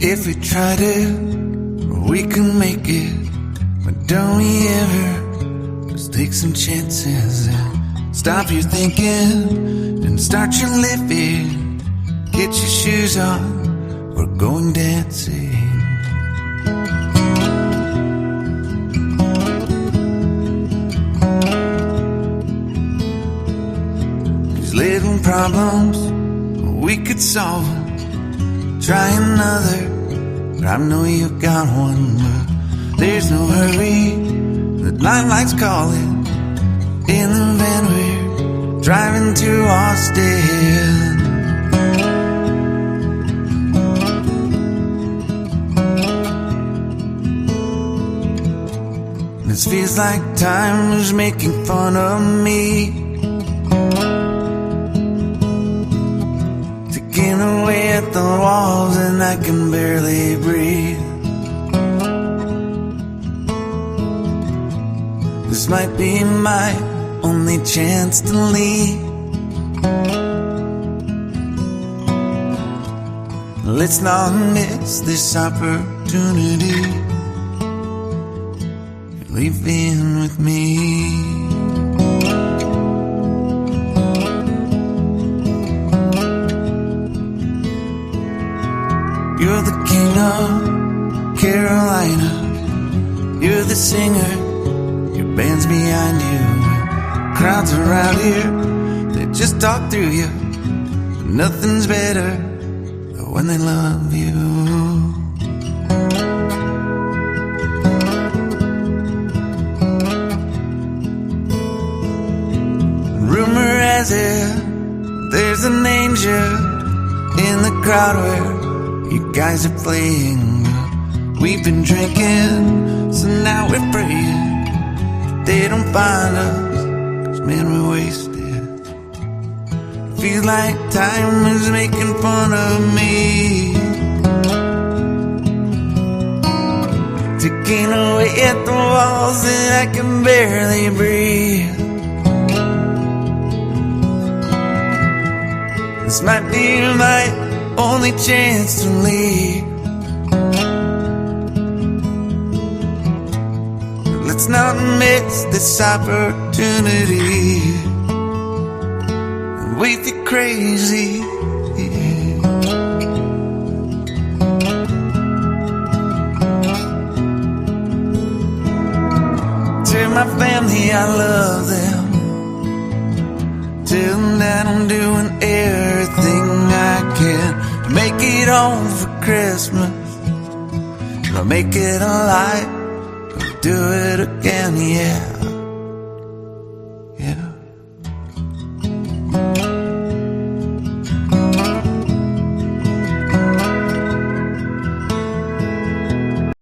If we tried it, we can make it. But don't we ever just take some chances and stop your thinking and start your living. Get your shoes on, we're going dancing. These little problems, we could solve them. Try another, but I know you've got one. But there's no hurry, the light's calling. In the van we're driving to Austin. This feels like time was making fun of me, taking away at the walls and I can barely breathe. This might be my only chance to leave. Let's not miss this opportunity. Leave in with me. You're the king of Carolina. You're the singer, your band's behind you. Crowds around here, they just talk through you. Nothing's better than when they love you. Rumor has it, there's an angel in the crowd where you guys are playing. We've been drinking, so now we're praying they don't find us, 'cause man, we're wasted. Feels like time is making fun of me, taking away at the walls and I can barely breathe. This might be my only chance to leave. Let's not miss this opportunity. We feel crazy. Tell my family I love them. Tell them that I'm doing everything I can to make it home for Christmas. I'll make it alive, I'll do it again, yeah.